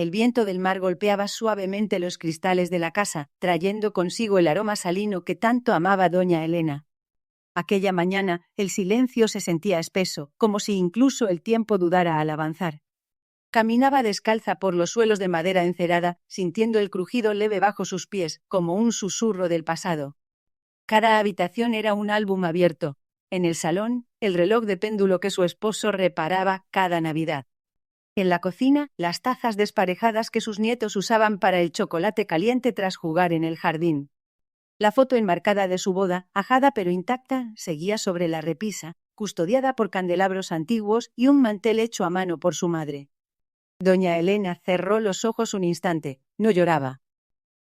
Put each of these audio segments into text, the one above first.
El viento del mar golpeaba suavemente los cristales de la casa, trayendo consigo el aroma salino que tanto amaba doña Elena. Aquella mañana el silencio se sentía espeso, como si incluso el tiempo dudara al avanzar. Caminaba descalza por los suelos de madera encerada, sintiendo el crujido leve bajo sus pies, como un susurro del pasado. Cada habitación era un álbum abierto. En el salón, el reloj de péndulo que su esposo reparaba cada Navidad. En la cocina, las tazas desparejadas que sus nietos usaban para el chocolate caliente tras jugar en el jardín. La foto enmarcada de su boda, ajada pero intacta, seguía sobre la repisa, custodiada por candelabros antiguos y un mantel hecho a mano por su madre. Doña Elena cerró los ojos un instante, no lloraba.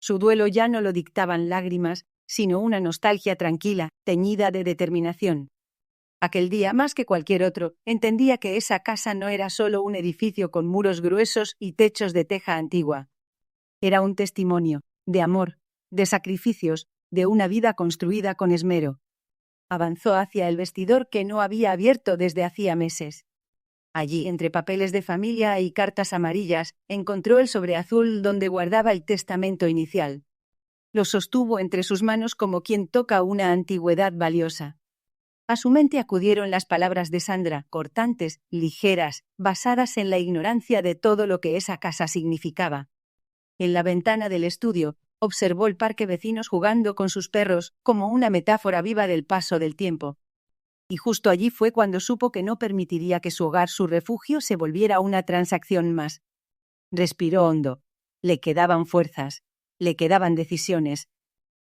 Su duelo ya no lo dictaban lágrimas, sino una nostalgia tranquila, teñida de determinación. Aquel día, más que cualquier otro, entendía que esa casa no era solo un edificio con muros gruesos y techos de teja antigua. Era un testimonio, de amor, de sacrificios, de una vida construida con esmero. Avanzó hacia el vestidor que no había abierto desde hacía meses. Allí, entre papeles de familia y cartas amarillas, encontró el sobre azul donde guardaba el testamento inicial. Lo sostuvo entre sus manos como quien toca una antigüedad valiosa. A su mente acudieron las palabras de Sandra, cortantes, ligeras, basadas en la ignorancia de todo lo que esa casa significaba. En la ventana del estudio, observó el parque vecinos jugando con sus perros, como una metáfora viva del paso del tiempo. Y justo allí fue cuando supo que no permitiría que su hogar, su refugio, se volviera una transacción más. Respiró hondo. Le quedaban fuerzas, le quedaban decisiones.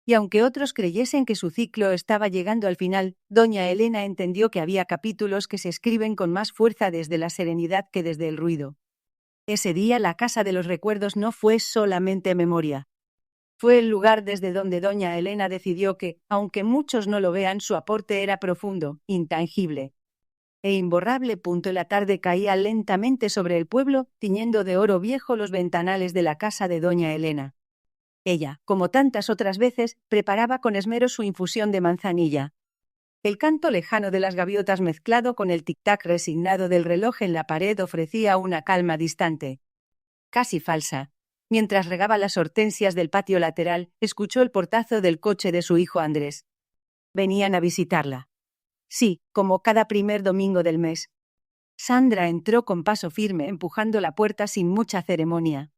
Y aunque otros creyesen que su ciclo estaba llegando al final, doña Elena entendió que había capítulos que se escriben con más fuerza desde la serenidad que desde el ruido. Ese día la casa de los recuerdos no fue solamente memoria. Fue el lugar desde donde doña Elena decidió que, aunque muchos no lo vean, su aporte era profundo, intangible e imborrable. La tarde caía lentamente sobre el pueblo, tiñendo de oro viejo los ventanales de la casa de doña Elena. Ella, como tantas otras veces, preparaba con esmero su infusión de manzanilla. El canto lejano de las gaviotas mezclado con el tic-tac resignado del reloj en la pared ofrecía una calma distante, casi falsa. Mientras regaba las hortensias del patio lateral, escuchó el portazo del coche de su hijo Andrés. Venían a visitarla. Sí, como cada primer domingo del mes. Sandra entró con paso firme, empujando la puerta sin mucha ceremonia.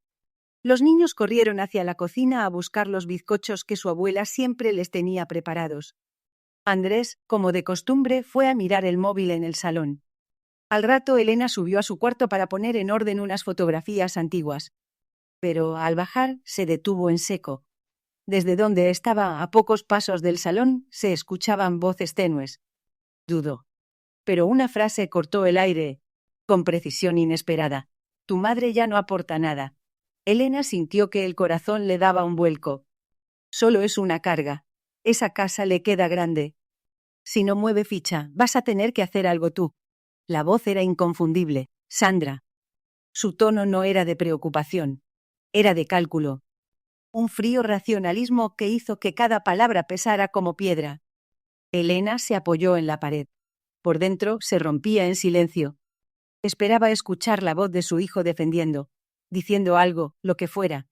Los niños corrieron hacia la cocina a buscar los bizcochos que su abuela siempre les tenía preparados. Andrés, como de costumbre, fue a mirar el móvil en el salón. Al rato Elena subió a su cuarto para poner en orden unas fotografías antiguas. Pero al bajar se detuvo en seco. Desde donde estaba, a pocos pasos del salón, se escuchaban voces tenues. Dudó. Pero una frase cortó el aire, con precisión inesperada. Tu madre ya no aporta nada. Elena sintió que el corazón le daba un vuelco. Solo es una carga. Esa casa le queda grande. Si no mueve ficha, vas a tener que hacer algo tú. La voz era inconfundible. Sandra. Su tono no era de preocupación. Era de cálculo. Un frío racionalismo que hizo que cada palabra pesara como piedra. Elena se apoyó en la pared. Por dentro se rompía en silencio. Esperaba escuchar la voz de su hijo defendiendo, diciendo algo, lo que fuera.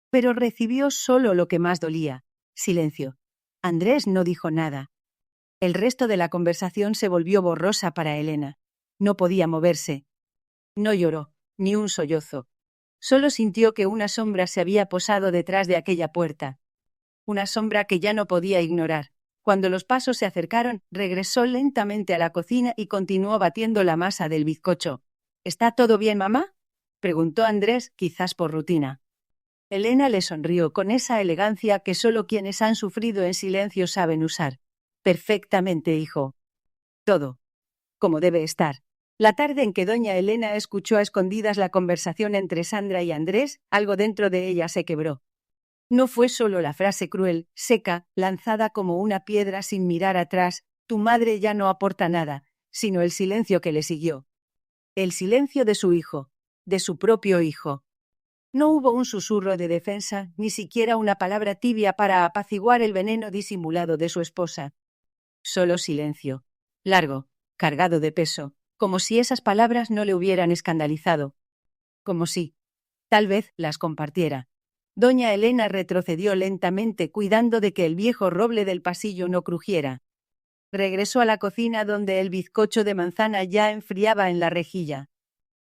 Pero recibió solo lo que más dolía: silencio. Andrés no dijo nada. El resto de la conversación se volvió borrosa para Elena. No podía moverse. No lloró, ni un sollozo. Solo sintió que una sombra se había posado detrás de aquella puerta. Una sombra que ya no podía ignorar. Cuando los pasos se acercaron, regresó lentamente a la cocina y continuó batiendo la masa del bizcocho. ¿Está todo bien, mamá?, preguntó Andrés, quizás por rutina. Elena le sonrió con esa elegancia que solo quienes han sufrido en silencio saben usar. Perfectamente, hijo. Todo como debe estar. La tarde en que doña Elena escuchó a escondidas la conversación entre Sandra y Andrés, algo dentro de ella se quebró. No fue solo la frase cruel, seca, lanzada como una piedra sin mirar atrás, tu madre ya no aporta nada, sino el silencio que le siguió. El silencio de su hijo, de su propio hijo. No hubo un susurro de defensa, ni siquiera una palabra tibia para apaciguar el veneno disimulado de su esposa. Solo silencio, largo, cargado de peso, como si esas palabras no le hubieran escandalizado. Como si Tal vez las compartiera. Doña Elena retrocedió lentamente, cuidando de que el viejo roble del pasillo no crujiera. Regresó a la cocina donde el bizcocho de manzana ya enfriaba en la rejilla.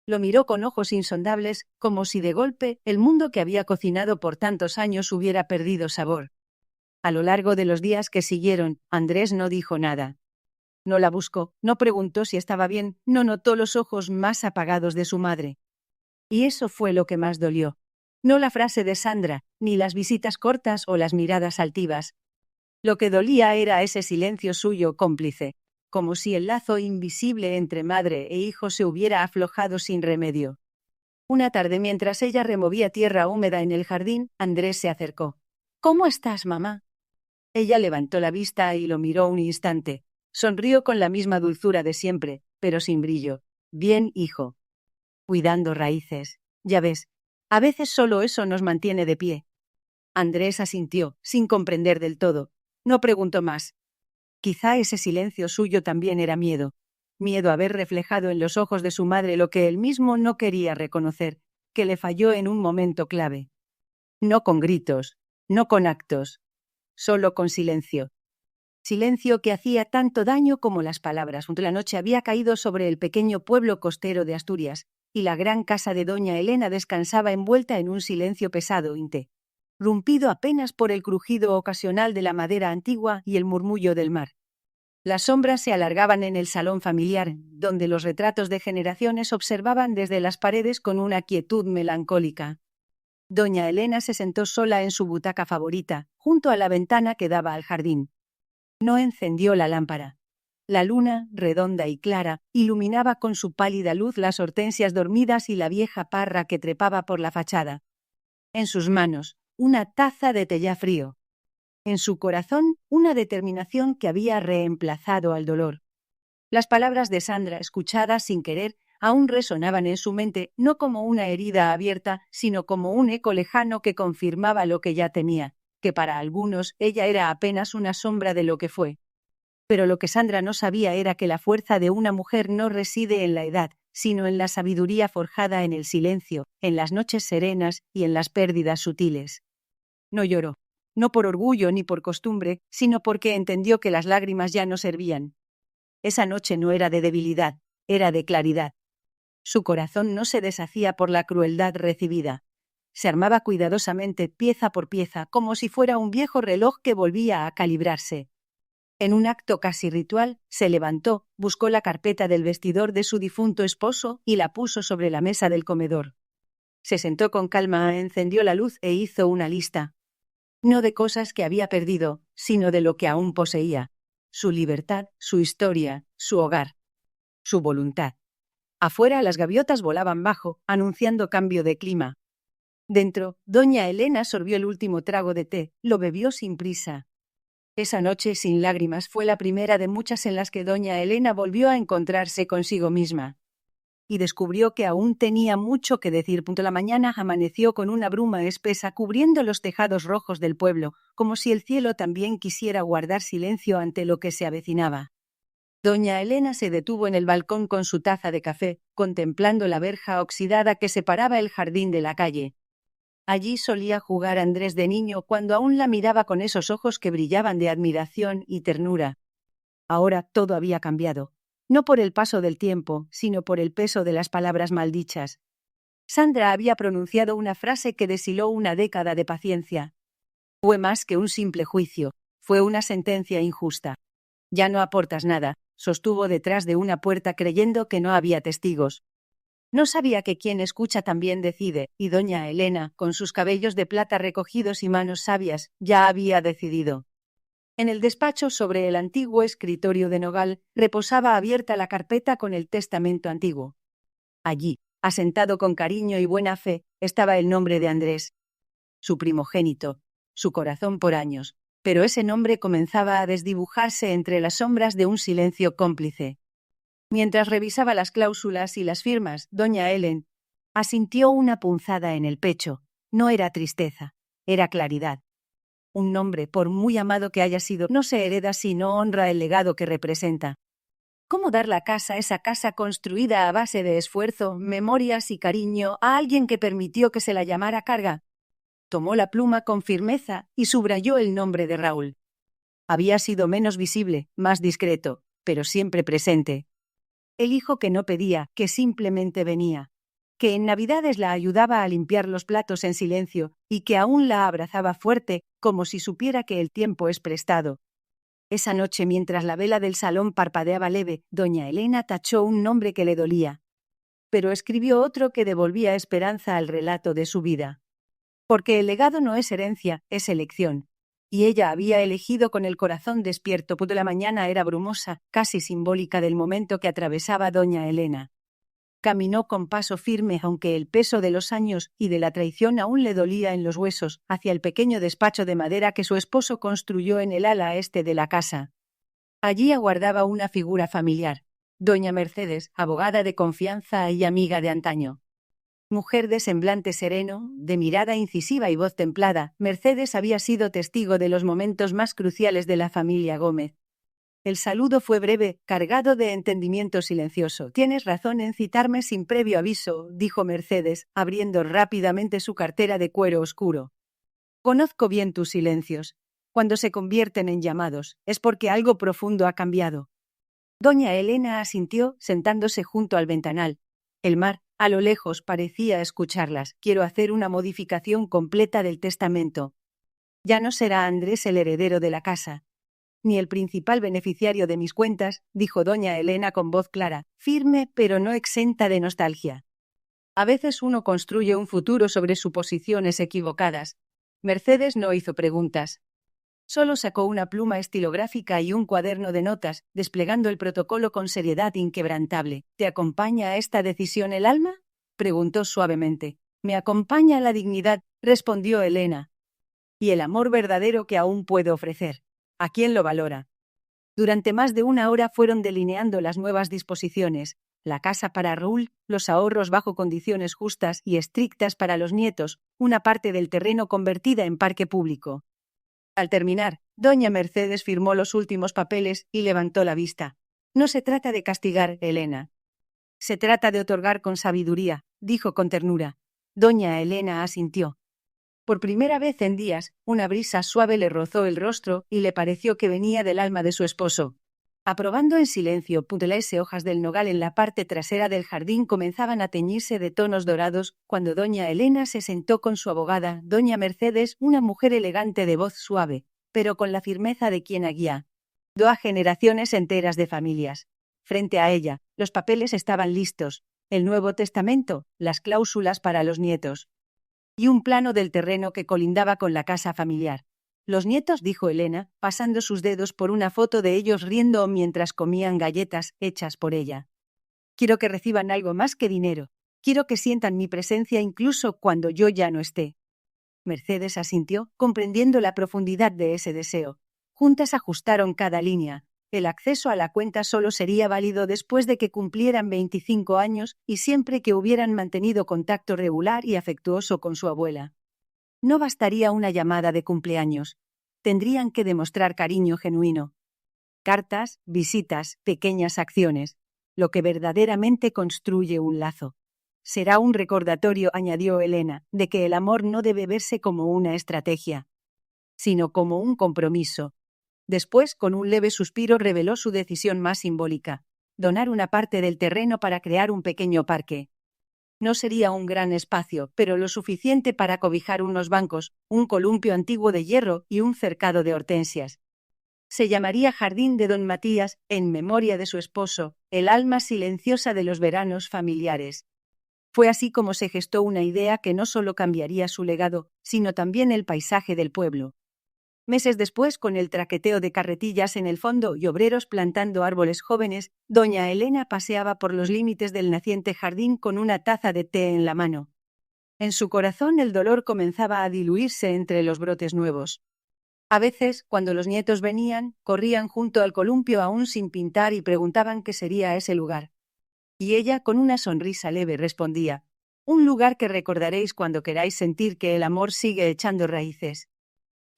Lo miró con ojos insondables, como si de golpe el mundo que había cocinado por tantos años hubiera perdido sabor. A lo largo de los días que siguieron, Andrés no dijo nada. No la buscó, no preguntó si estaba bien, no notó los ojos más apagados de su madre. Y eso fue lo que más dolió. No la frase de Sandra, ni las visitas cortas o las miradas altivas. Lo que dolía era ese silencio suyo cómplice, como si el lazo invisible entre madre e hijo se hubiera aflojado sin remedio. Una tarde, mientras ella removía tierra húmeda en el jardín, Andrés se acercó. «¿Cómo estás, mamá?» Ella levantó la vista y lo miró un instante. Sonrió con la misma dulzura de siempre, pero sin brillo. «Bien, hijo. Cuidando raíces. Ya ves, a veces solo eso nos mantiene de pie». Andrés asintió, sin comprender del todo. No preguntó más. Quizá ese silencio suyo también era miedo. Miedo a ver reflejado en los ojos de su madre lo que él mismo no quería reconocer, que le falló en un momento clave. No con gritos, no con actos, solo con silencio. Silencio que hacía tanto daño como las palabras. La noche había caído sobre el pequeño pueblo costero de Asturias, y la gran casa de doña Elena descansaba envuelta en un silencio pesado, rompido apenas por el crujido ocasional de la madera antigua y el murmullo del mar. Las sombras se alargaban en el salón familiar, donde los retratos de generaciones observaban desde las paredes con una quietud melancólica. Doña Elena se sentó sola en su butaca favorita, junto a la ventana que daba al jardín. No encendió la lámpara. La luna, redonda y clara, iluminaba con su pálida luz las hortensias dormidas y la vieja parra que trepaba por la fachada. En sus manos, una taza de té ya frío. En su corazón, una determinación que había reemplazado al dolor. Las palabras de Sandra, escuchadas sin querer, aún resonaban en su mente, no como una herida abierta, sino como un eco lejano que confirmaba lo que ya temía, que para algunos ella era apenas una sombra de lo que fue. Pero lo que Sandra no sabía era que la fuerza de una mujer no reside en la edad, sino en la sabiduría forjada en el silencio, en las noches serenas y en las pérdidas sutiles. No lloró, no por orgullo ni por costumbre, sino porque entendió que las lágrimas ya no servían. Esa noche no era de debilidad, era de claridad. Su corazón no se deshacía por la crueldad recibida. Se armaba cuidadosamente, pieza por pieza, como si fuera un viejo reloj que volvía a calibrarse. En un acto casi ritual, se levantó, buscó la carpeta del vestidor de su difunto esposo y la puso sobre la mesa del comedor. Se sentó con calma, encendió la luz e hizo una lista. No de cosas que había perdido, sino de lo que aún poseía. Su libertad, su historia, su hogar, su voluntad. Afuera las gaviotas volaban bajo, anunciando cambio de clima. Dentro, doña Elena sorbió el último trago de té, lo bebió sin prisa. Esa noche sin lágrimas fue la primera de muchas en las que doña Elena volvió a encontrarse consigo misma. Y descubrió que aún tenía mucho que decir. La mañana amaneció con una bruma espesa cubriendo los tejados rojos del pueblo, como si el cielo también quisiera guardar silencio ante lo que se avecinaba. Doña Elena se detuvo en el balcón con su taza de café, contemplando la verja oxidada que separaba el jardín de la calle. Allí solía jugar Andrés de niño cuando aún la miraba con esos ojos que brillaban de admiración y ternura. Ahora todo había cambiado. No por el paso del tiempo, sino por el peso de las palabras maldichas. Sandra había pronunciado una frase que deshiló una década de paciencia. Fue más que un simple juicio, fue una sentencia injusta. Ya no aportas nada, sostuvo detrás de una puerta creyendo que no había testigos. No sabía que quien escucha también decide, y doña Elena, con sus cabellos de plata recogidos y manos sabias, ya había decidido. En el despacho sobre el antiguo escritorio de nogal reposaba abierta la carpeta con el testamento antiguo. Allí, asentado con cariño y buena fe, estaba el nombre de Andrés, su primogénito, su corazón por años, pero ese nombre comenzaba a desdibujarse entre las sombras de un silencio cómplice. Mientras revisaba las cláusulas y las firmas, doña Ellen asintió una punzada en el pecho. No era tristeza, era claridad. Un nombre, por muy amado que haya sido, no se hereda si no honra el legado que representa. ¿Cómo dar la casa, esa casa construida a base de esfuerzo, memorias y cariño, a alguien que permitió que se la llamara carga? Tomó la pluma con firmeza y subrayó el nombre de Raúl. Había sido menos visible, más discreto, pero siempre presente. El hijo que no pedía, que simplemente venía. Que en Navidades la ayudaba a limpiar los platos en silencio y que aún la abrazaba fuerte, como si supiera que el tiempo es prestado. Esa noche, mientras la vela del salón parpadeaba leve, doña Elena tachó un nombre que le dolía. Pero escribió otro que devolvía esperanza al relato de su vida. Porque el legado no es herencia, es elección. Y ella había elegido con el corazón despierto, pues la mañana era brumosa, casi simbólica del momento que atravesaba doña Elena. Caminó con paso firme, aunque el peso de los años y de la traición aún le dolía en los huesos, hacia el pequeño despacho de madera que su esposo construyó en el ala este de la casa. Allí aguardaba una figura familiar, doña Mercedes, abogada de confianza y amiga de antaño. Mujer de semblante sereno, de mirada incisiva y voz templada, Mercedes había sido testigo de los momentos más cruciales de la familia Gómez. El saludo fue breve, cargado de entendimiento silencioso. «Tienes razón en citarme sin previo aviso», dijo Mercedes, abriendo rápidamente su cartera de cuero oscuro. «Conozco bien tus silencios. Cuando se convierten en llamados, es porque algo profundo ha cambiado». Doña Elena asintió, sentándose junto al ventanal. El mar, a lo lejos, parecía escucharlas. «Quiero hacer una modificación completa del testamento. Ya no será Andrés el heredero de la casa, ni el principal beneficiario de mis cuentas», dijo doña Elena con voz clara, firme pero no exenta de nostalgia. «A veces uno construye un futuro sobre suposiciones equivocadas». Mercedes no hizo preguntas. Solo sacó una pluma estilográfica y un cuaderno de notas, desplegando el protocolo con seriedad inquebrantable. «¿Te acompaña a esta decisión el alma?», preguntó suavemente. «Me acompaña la dignidad», respondió Elena. «Y el amor verdadero que aún puedo ofrecer. ¿A quién lo valora?». Durante más de una hora fueron delineando las nuevas disposiciones, la casa para Raúl, los ahorros bajo condiciones justas y estrictas para los nietos, una parte del terreno convertida en parque público. Al terminar, doña Mercedes firmó los últimos papeles y levantó la vista. «No se trata de castigar, Elena. Se trata de otorgar con sabiduría», dijo con ternura. Doña Elena asintió. Por primera vez en días, una brisa suave le rozó el rostro y le pareció que venía del alma de su esposo. Aprobando en silencio, las hojas del nogal en la parte trasera del jardín comenzaban a teñirse de tonos dorados cuando doña Elena se sentó con su abogada, doña Mercedes, una mujer elegante de voz suave, pero con la firmeza de quien guía a generaciones enteras de familias. Frente a ella, los papeles estaban listos, el Nuevo Testamento, las cláusulas para los nietos y un plano del terreno que colindaba con la casa familiar. «Los nietos», dijo Elena, pasando sus dedos por una foto de ellos riendo mientras comían galletas hechas por ella. «Quiero que reciban algo más que dinero. Quiero que sientan mi presencia incluso cuando yo ya no esté». Mercedes asintió, comprendiendo la profundidad de ese deseo. Juntas ajustaron cada línea. El acceso a la cuenta solo sería válido después de que cumplieran 25 años y siempre que hubieran mantenido contacto regular y afectuoso con su abuela. No bastaría una llamada de cumpleaños. Tendrían que demostrar cariño genuino. Cartas, visitas, pequeñas acciones. Lo que verdaderamente construye un lazo. «Será un recordatorio», añadió Elena, «de que el amor no debe verse como una estrategia, sino como un compromiso». Después, con un leve suspiro, reveló su decisión más simbólica: donar una parte del terreno para crear un pequeño parque. No sería un gran espacio, pero lo suficiente para cobijar unos bancos, un columpio antiguo de hierro y un cercado de hortensias. Se llamaría Jardín de Don Matías, en memoria de su esposo, el alma silenciosa de los veranos familiares. Fue así como se gestó una idea que no solo cambiaría su legado, sino también el paisaje del pueblo. Meses después, con el traqueteo de carretillas en el fondo y obreros plantando árboles jóvenes, doña Elena paseaba por los límites del naciente jardín con una taza de té en la mano. En su corazón el dolor comenzaba a diluirse entre los brotes nuevos. A veces, cuando los nietos venían, corrían junto al columpio aún sin pintar y preguntaban qué sería ese lugar. Y ella, con una sonrisa leve, respondía: «Un lugar que recordaréis cuando queráis sentir que el amor sigue echando raíces».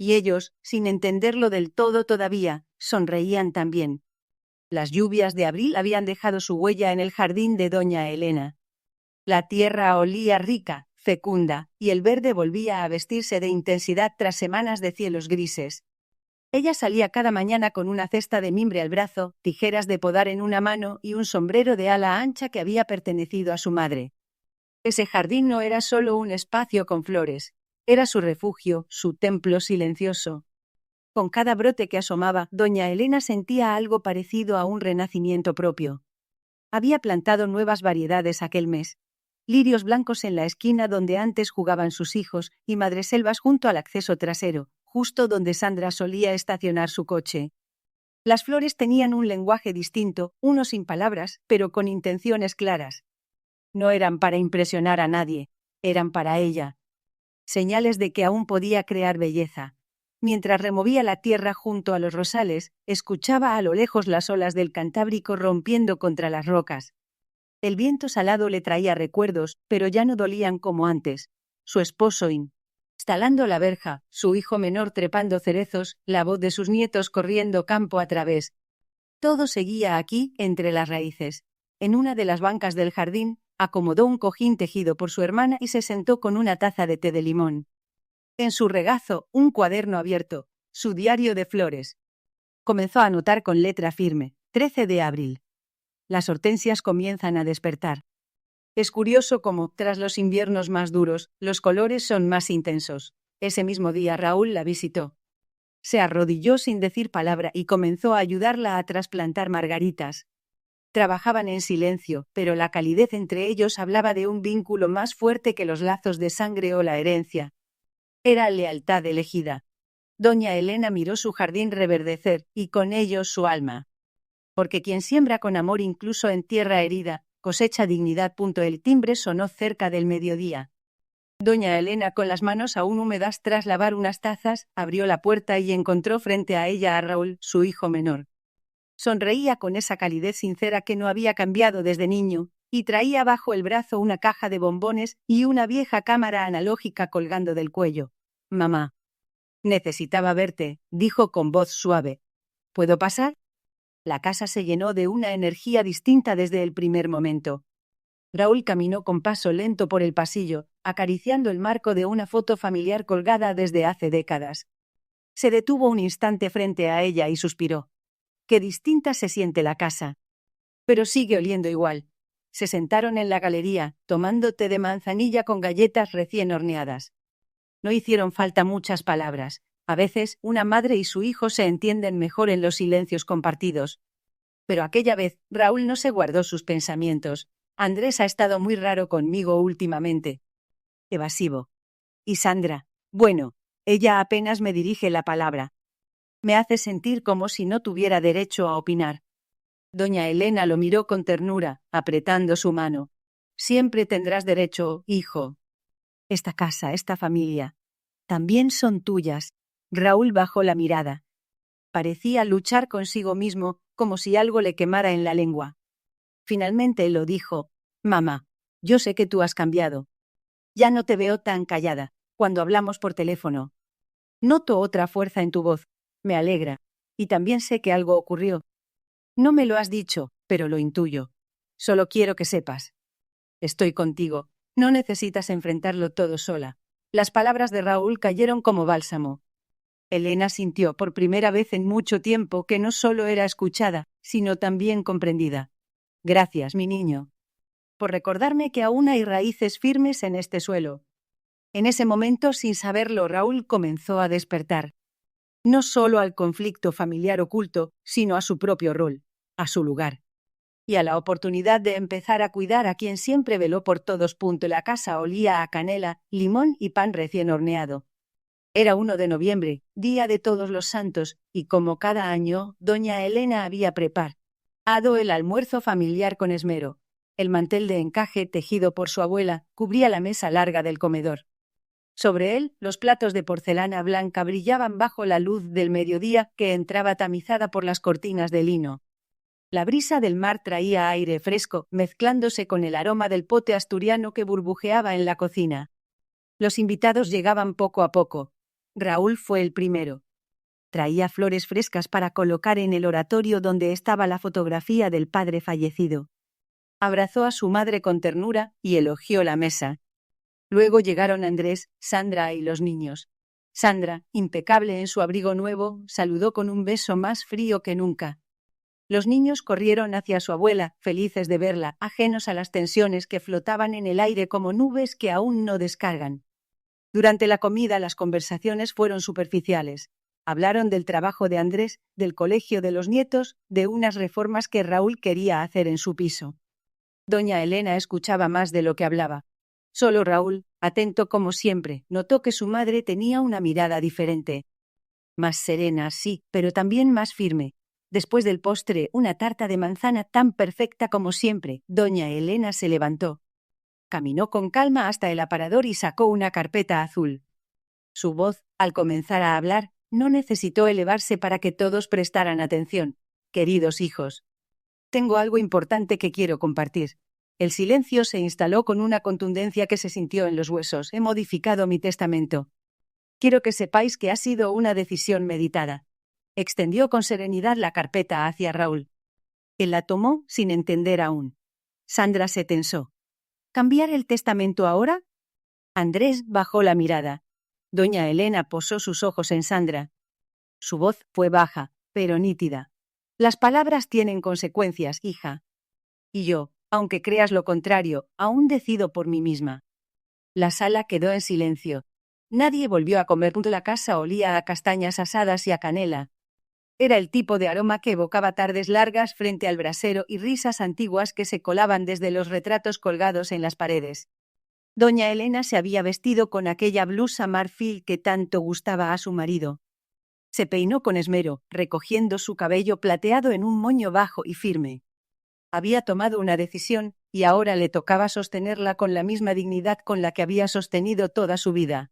Y ellos, sin entenderlo del todo todavía, sonreían también. Las lluvias de abril habían dejado su huella en el jardín de doña Elena. La tierra olía rica, fecunda, y el verde volvía a vestirse de intensidad tras semanas de cielos grises. Ella salía cada mañana con una cesta de mimbre al brazo, tijeras de podar en una mano y un sombrero de ala ancha que había pertenecido a su madre. Ese jardín no era solo un espacio con flores, era su refugio, su templo silencioso. Con cada brote que asomaba, doña Elena sentía algo parecido a un renacimiento propio. Había plantado nuevas variedades aquel mes. Lirios blancos en la esquina donde antes jugaban sus hijos y madreselvas junto al acceso trasero, justo donde Sandra solía estacionar su coche. Las flores tenían un lenguaje distinto, uno sin palabras, pero con intenciones claras. No eran para impresionar a nadie, eran para ella. Señales de que aún podía crear belleza. Mientras removía la tierra junto a los rosales, escuchaba a lo lejos las olas del Cantábrico rompiendo contra las rocas. El viento salado le traía recuerdos, pero ya no dolían como antes. Su esposo instalando la verja, su hijo menor trepando cerezos, la voz de sus nietos corriendo campo a través. Todo seguía aquí, entre las raíces. En una de las bancas del jardín, acomodó un cojín tejido por su hermana y se sentó con una taza de té de limón. En su regazo, un cuaderno abierto, su diario de flores. Comenzó a anotar con letra firme, 13 de abril. Las hortensias comienzan a despertar. Es curioso cómo, tras los inviernos más duros, los colores son más intensos. Ese mismo día Raúl la visitó. Se arrodilló sin decir palabra y comenzó a ayudarla a trasplantar margaritas. Trabajaban en silencio, pero la calidez entre ellos hablaba de un vínculo más fuerte que los lazos de sangre o la herencia. Era lealtad elegida. Doña Elena miró su jardín reverdecer, y con ello su alma. Porque quien siembra con amor incluso en tierra herida, cosecha dignidad. El timbre sonó cerca del mediodía. Doña Elena, con las manos aún húmedas tras lavar unas tazas, abrió la puerta y encontró frente a ella a Raúl, su hijo menor. Sonreía con esa calidez sincera que no había cambiado desde niño, y traía bajo el brazo una caja de bombones y una vieja cámara analógica colgando del cuello. «Mamá. Necesitaba verte», dijo con voz suave. «¿Puedo pasar?» La casa se llenó de una energía distinta desde el primer momento. Raúl caminó con paso lento por el pasillo, acariciando el marco de una foto familiar colgada desde hace décadas. Se detuvo un instante frente a ella y suspiró. Qué distinta se siente la casa. Pero sigue oliendo igual. Se sentaron en la galería, tomando té de manzanilla con galletas recién horneadas. No hicieron falta muchas palabras. A veces, una madre y su hijo se entienden mejor en los silencios compartidos. Pero aquella vez, Raúl no se guardó sus pensamientos. Andrés ha estado muy raro conmigo últimamente. Evasivo. Y Sandra, bueno, ella apenas me dirige la palabra. Me hace sentir como si no tuviera derecho a opinar. Doña Elena lo miró con ternura, apretando su mano. Siempre tendrás derecho, hijo. Esta casa, esta familia, también son tuyas. Raúl bajó la mirada. Parecía luchar consigo mismo, como si algo le quemara en la lengua. Finalmente lo dijo. Mamá, yo sé que tú has cambiado. Ya no te veo tan callada, cuando hablamos por teléfono. Noto otra fuerza en tu voz. Me alegra. Y también sé que algo ocurrió. No me lo has dicho, pero lo intuyo. Solo quiero que sepas. Estoy contigo. No necesitas enfrentarlo todo sola. Las palabras de Raúl cayeron como bálsamo. Elena sintió por primera vez en mucho tiempo que no solo era escuchada, sino también comprendida. Gracias, mi niño, por recordarme que aún hay raíces firmes en este suelo. En ese momento, sin saberlo, Raúl comenzó a despertar. No solo al conflicto familiar oculto, sino a su propio rol, a su lugar. Y a la oportunidad de empezar a cuidar a quien siempre veló por todos. La casa olía a canela, limón y pan recién horneado. Era 1 de noviembre, día de Todos los Santos, y como cada año, doña Elena había preparado el almuerzo familiar con esmero. El mantel de encaje tejido por su abuela cubría la mesa larga del comedor. Sobre él, los platos de porcelana blanca brillaban bajo la luz del mediodía que entraba tamizada por las cortinas de lino. La brisa del mar traía aire fresco, mezclándose con el aroma del pote asturiano que burbujeaba en la cocina. Los invitados llegaban poco a poco. Raúl fue el primero. Traía flores frescas para colocar en el oratorio donde estaba la fotografía del padre fallecido. Abrazó a su madre con ternura y elogió la mesa. Luego llegaron Andrés, Sandra y los niños. Sandra, impecable en su abrigo nuevo, saludó con un beso más frío que nunca. Los niños corrieron hacia su abuela, felices de verla, ajenos a las tensiones que flotaban en el aire como nubes que aún no descargan. Durante la comida las conversaciones fueron superficiales. Hablaron del trabajo de Andrés, del colegio de los nietos, de unas reformas que Raúl quería hacer en su piso. Doña Elena escuchaba más de lo que hablaba. Solo Raúl, atento como siempre, notó que su madre tenía una mirada diferente. Más serena, sí, pero también más firme. Después del postre, una tarta de manzana tan perfecta como siempre, doña Elena se levantó. Caminó con calma hasta el aparador y sacó una carpeta azul. Su voz, al comenzar a hablar, no necesitó elevarse para que todos prestaran atención. Queridos hijos, tengo algo importante que quiero compartir. El silencio se instaló con una contundencia que se sintió en los huesos. He modificado mi testamento. Quiero que sepáis que ha sido una decisión meditada. Extendió con serenidad la carpeta hacia Raúl. Él la tomó sin entender aún. Sandra se tensó. ¿Cambiar el testamento ahora? Andrés bajó la mirada. Doña Elena posó sus ojos en Sandra. Su voz fue baja, pero nítida. Las palabras tienen consecuencias, hija. Y yo, aunque creas lo contrario, aún decido por mí misma. La sala quedó en silencio. Nadie volvió a comer. La casa olía a castañas asadas y a canela. Era el tipo de aroma que evocaba tardes largas frente al brasero y risas antiguas que se colaban desde los retratos colgados en las paredes. Doña Elena se había vestido con aquella blusa marfil que tanto gustaba a su marido. Se peinó con esmero, recogiendo su cabello plateado en un moño bajo y firme. Había tomado una decisión, y ahora le tocaba sostenerla con la misma dignidad con la que había sostenido toda su vida.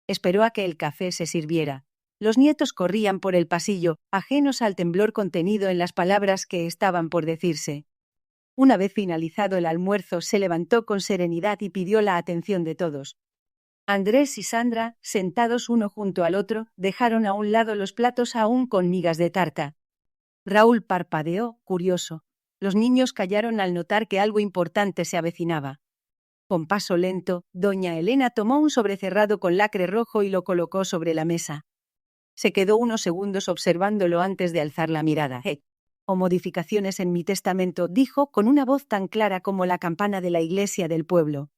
Esperó a que el café se sirviera. Los nietos corrían por el pasillo, ajenos al temblor contenido en las palabras que estaban por decirse. Una vez finalizado el almuerzo, se levantó con serenidad y pidió la atención de todos. Andrés y Sandra, sentados uno junto al otro, dejaron a un lado los platos aún con migas de tarta. Raúl parpadeó, curioso. Los niños callaron al notar que algo importante se avecinaba. Con paso lento, doña Elena tomó un sobrecerrado con lacre rojo y lo colocó sobre la mesa. Se quedó unos segundos observándolo antes de alzar la mirada. O modificaciones en mi testamento, dijo con una voz tan clara como la campana de la iglesia del pueblo.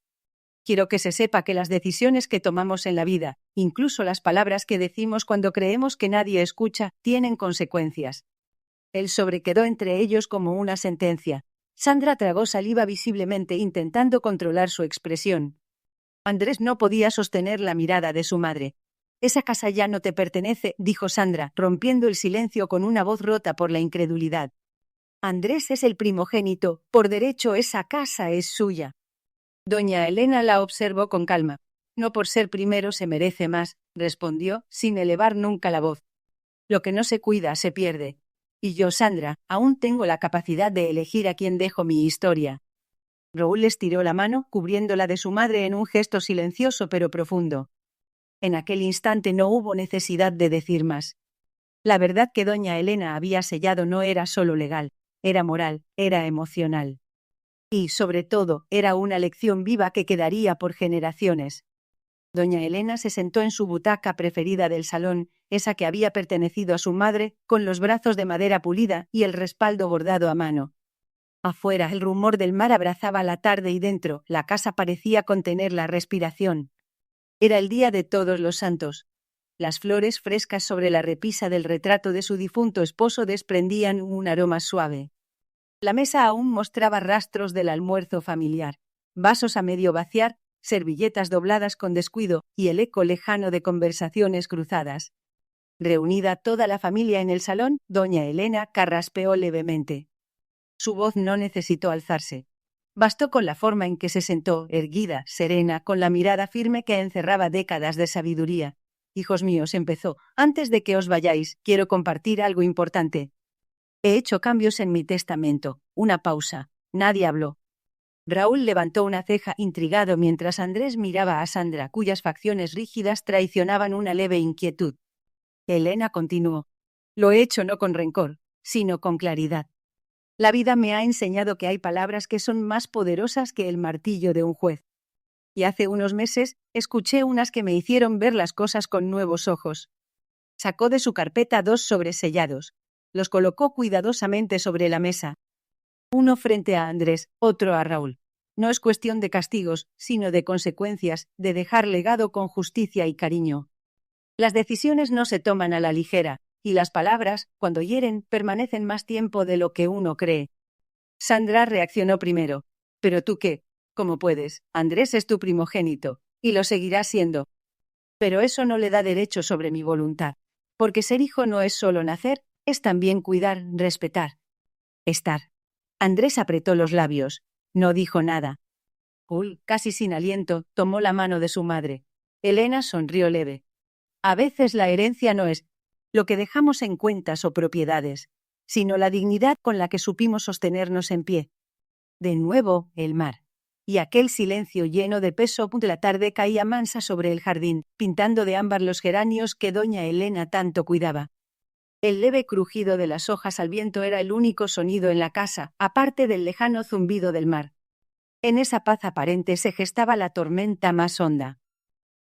Quiero que se sepa que las decisiones que tomamos en la vida, incluso las palabras que decimos cuando creemos que nadie escucha, tienen consecuencias. El sobre quedó entre ellos como una sentencia. Sandra tragó saliva visiblemente intentando controlar su expresión. Andrés no podía sostener la mirada de su madre. Esa casa ya no te pertenece, dijo Sandra, rompiendo el silencio con una voz rota por la incredulidad. Andrés es el primogénito, por derecho esa casa es suya. Doña Elena la observó con calma. No por ser primero se merece más, respondió, sin elevar nunca la voz. Lo que no se cuida se pierde. Y yo, Sandra, aún tengo la capacidad de elegir a quién dejo mi historia. Raúl estiró la mano, cubriéndola de su madre en un gesto silencioso pero profundo. En aquel instante no hubo necesidad de decir más. La verdad que doña Elena había sellado no era solo legal, era moral, era emocional. Y, sobre todo, era una lección viva que quedaría por generaciones. Doña Elena se sentó en su butaca preferida del salón, esa que había pertenecido a su madre, con los brazos de madera pulida y el respaldo bordado a mano. Afuera el rumor del mar abrazaba la tarde y dentro la casa parecía contener la respiración. Era el día de Todos los Santos. Las flores frescas sobre la repisa del retrato de su difunto esposo desprendían un aroma suave. La mesa aún mostraba rastros del almuerzo familiar, vasos a medio vaciar, servilletas dobladas con descuido y el eco lejano de conversaciones cruzadas. Reunida toda la familia en el salón, doña Elena carraspeó levemente. Su voz no necesitó alzarse. Bastó con la forma en que se sentó, erguida, serena, con la mirada firme que encerraba décadas de sabiduría. Hijos míos, empezó, antes de que os vayáis, quiero compartir algo importante. He hecho cambios en mi testamento. Una pausa. Nadie habló. Raúl levantó una ceja intrigado mientras Andrés miraba a Sandra, cuyas facciones rígidas traicionaban una leve inquietud. Elena continuó. Lo he hecho no con rencor, sino con claridad. La vida me ha enseñado que hay palabras que son más poderosas que el martillo de un juez. Y hace unos meses escuché unas que me hicieron ver las cosas con nuevos ojos. Sacó de su carpeta 2 sobres sellados. Los colocó cuidadosamente sobre la mesa. Uno frente a Andrés, otro a Raúl. No es cuestión de castigos, sino de consecuencias, de dejar legado con justicia y cariño. Las decisiones no se toman a la ligera, y las palabras, cuando hieren, permanecen más tiempo de lo que uno cree. Sandra reaccionó primero. ¿Pero tú qué? ¿Cómo puedes? Andrés es tu primogénito, y lo seguirá siendo. Pero eso no le da derecho sobre mi voluntad. Porque ser hijo no es solo nacer, es también cuidar, respetar. Estar. Andrés apretó los labios. No dijo nada. Casi sin aliento, tomó la mano de su madre. Elena sonrió leve. A veces la herencia no es lo que dejamos en cuentas o propiedades, sino la dignidad con la que supimos sostenernos en pie. De nuevo, el mar. Y aquel silencio lleno de peso. La tarde caía mansa sobre el jardín, pintando de ámbar los geranios que doña Elena tanto cuidaba. El leve crujido de las hojas al viento era el único sonido en la casa, aparte del lejano zumbido del mar. En esa paz aparente se gestaba la tormenta más honda.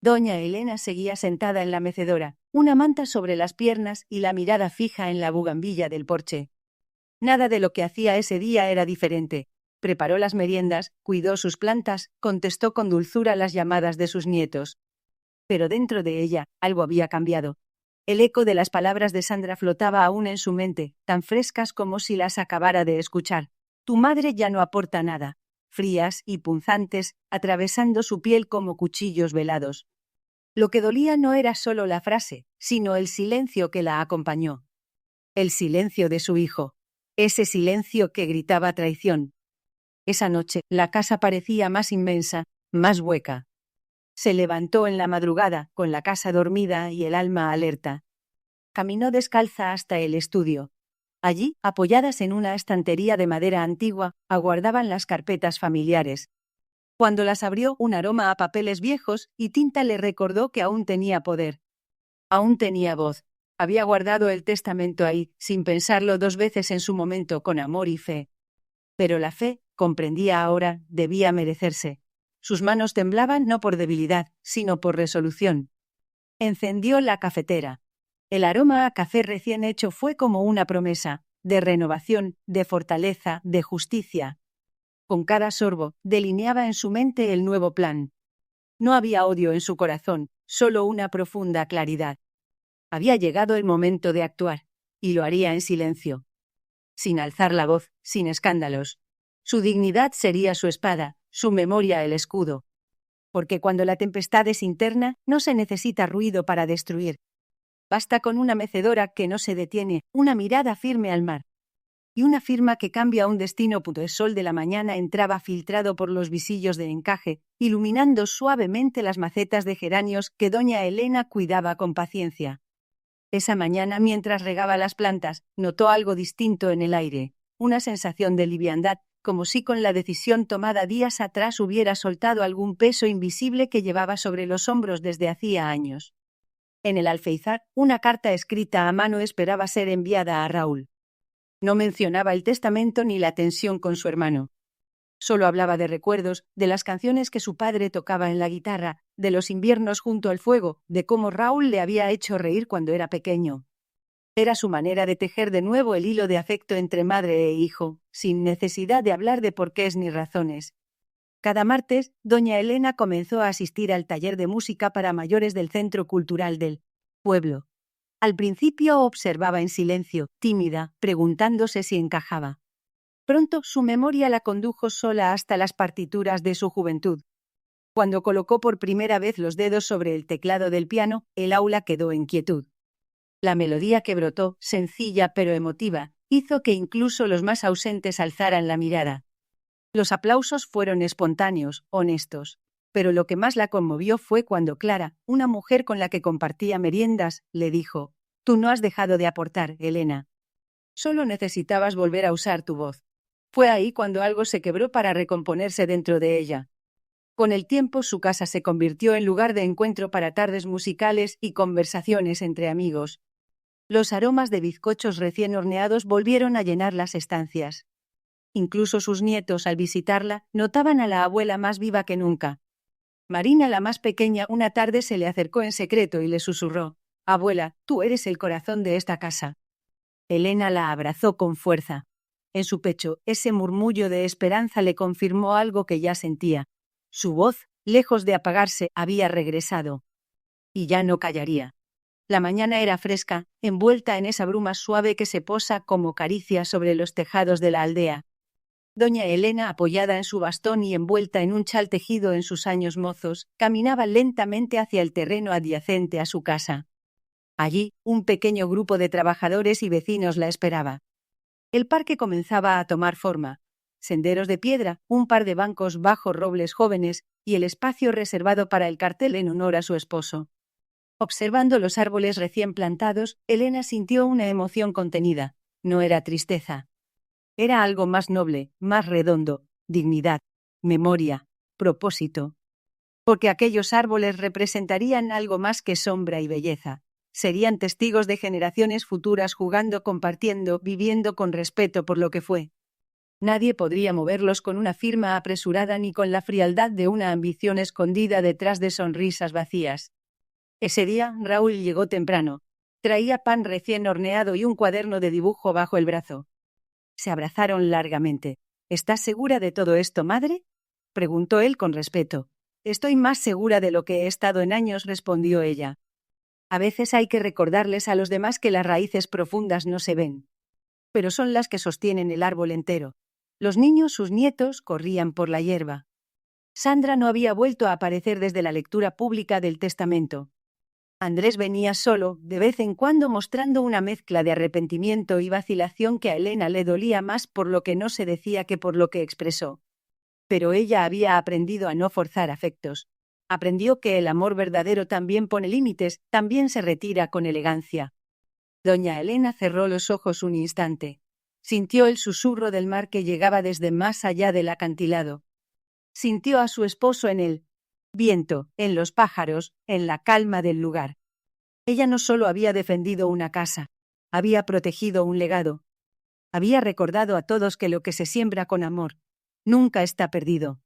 Doña Elena seguía sentada en la mecedora, una manta sobre las piernas y la mirada fija en la bugambilla del porche. Nada de lo que hacía ese día era diferente. Preparó las meriendas, cuidó sus plantas, contestó con dulzura las llamadas de sus nietos. Pero dentro de ella, algo había cambiado. El eco de las palabras de Sandra flotaba aún en su mente, tan frescas como si las acabara de escuchar. Tu madre ya no aporta nada. Frías y punzantes, atravesando su piel como cuchillos velados. Lo que dolía no era solo la frase, sino el silencio que la acompañó. El silencio de su hijo. Ese silencio que gritaba traición. Esa noche, la casa parecía más inmensa, más hueca. Se levantó en la madrugada, con la casa dormida y el alma alerta. Caminó descalza hasta el estudio. Allí, apoyadas en una estantería de madera antigua, aguardaban las carpetas familiares. Cuando las abrió, un aroma a papeles viejos y tinta le recordó que aún tenía poder. Aún tenía voz. Había guardado el testamento ahí, sin pensarlo 2 veces en su momento, con amor y fe. Pero la fe, comprendía ahora, debía merecerse. Sus manos temblaban no por debilidad, sino por resolución. Encendió la cafetera. El aroma a café recién hecho fue como una promesa, de renovación, de fortaleza, de justicia. Con cada sorbo, delineaba en su mente el nuevo plan. No había odio en su corazón, solo una profunda claridad. Había llegado el momento de actuar, y lo haría en silencio. Sin alzar la voz, sin escándalos. Su dignidad sería su espada, su memoria el escudo. Porque cuando la tempestad es interna, no se necesita ruido para destruir. Basta con una mecedora que no se detiene, una mirada firme al mar. Y una firma que cambia un destino. El sol de la mañana entraba filtrado por los visillos de encaje, iluminando suavemente las macetas de geranios que doña Elena cuidaba con paciencia. Esa mañana, mientras regaba las plantas, notó algo distinto en el aire, una sensación de liviandad, como si con la decisión tomada días atrás hubiera soltado algún peso invisible que llevaba sobre los hombros desde hacía años. En el alféizar, una carta escrita a mano esperaba ser enviada a Raúl. No mencionaba el testamento ni la tensión con su hermano. Solo hablaba de recuerdos, de las canciones que su padre tocaba en la guitarra, de los inviernos junto al fuego, de cómo Raúl le había hecho reír cuando era pequeño. Era su manera de tejer de nuevo el hilo de afecto entre madre e hijo, sin necesidad de hablar de porqués ni razones. Cada martes, doña Elena comenzó a asistir al taller de música para mayores del Centro Cultural del pueblo. Al principio observaba en silencio, tímida, preguntándose si encajaba. Pronto su memoria la condujo sola hasta las partituras de su juventud. Cuando colocó por primera vez los dedos sobre el teclado del piano, el aula quedó en quietud. La melodía que brotó, sencilla pero emotiva, hizo que incluso los más ausentes alzaran la mirada. Los aplausos fueron espontáneos, honestos. Pero lo que más la conmovió fue cuando Clara, una mujer con la que compartía meriendas, le dijo: «Tú no has dejado de aportar, Elena. Solo necesitabas volver a usar tu voz». Fue ahí cuando algo se quebró para recomponerse dentro de ella. Con el tiempo su casa se convirtió en lugar de encuentro para tardes musicales y conversaciones entre amigos. Los aromas de bizcochos recién horneados volvieron a llenar las estancias. Incluso sus nietos, al visitarla, notaban a la abuela más viva que nunca. Marina, la más pequeña, una tarde se le acercó en secreto y le susurró: «Abuela, tú eres el corazón de esta casa». Elena la abrazó con fuerza. En su pecho, ese murmullo de esperanza le confirmó algo que ya sentía. Su voz, lejos de apagarse, había regresado. Y ya no callaría. La mañana era fresca, envuelta en esa bruma suave que se posa como caricia sobre los tejados de la aldea. Doña Elena, apoyada en su bastón y envuelta en un chal tejido en sus años mozos, caminaba lentamente hacia el terreno adyacente a su casa. Allí, un pequeño grupo de trabajadores y vecinos la esperaba. El parque comenzaba a tomar forma. Senderos de piedra, un par de bancos bajo robles jóvenes y el espacio reservado para el cartel en honor a su esposo. Observando los árboles recién plantados, Elena sintió una emoción contenida. No era tristeza. Era algo más noble, más redondo: dignidad, memoria, propósito. Porque aquellos árboles representarían algo más que sombra y belleza. Serían testigos de generaciones futuras jugando, compartiendo, viviendo con respeto por lo que fue. Nadie podría moverlos con una firma apresurada ni con la frialdad de una ambición escondida detrás de sonrisas vacías. Ese día, Raúl llegó temprano. Traía pan recién horneado y un cuaderno de dibujo bajo el brazo. Se abrazaron largamente. «¿Estás segura de todo esto, madre?», preguntó él con respeto. «Estoy más segura de lo que he estado en años», respondió ella. A veces hay que recordarles a los demás que las raíces profundas no se ven, pero son las que sostienen el árbol entero. Los niños, sus nietos, corrían por la hierba. Sandra no había vuelto a aparecer desde la lectura pública del testamento. Andrés venía solo, de vez en cuando, mostrando una mezcla de arrepentimiento y vacilación que a Elena le dolía más por lo que no se decía que por lo que expresó. Pero ella había aprendido a no forzar afectos. Aprendió que el amor verdadero también pone límites, también se retira con elegancia. Doña Elena cerró los ojos un instante. Sintió el susurro del mar que llegaba desde más allá del acantilado. Sintió a su esposo en el viento, en los pájaros, en la calma del lugar. Ella no solo había defendido una casa, había protegido un legado. Había recordado a todos que lo que se siembra con amor nunca está perdido.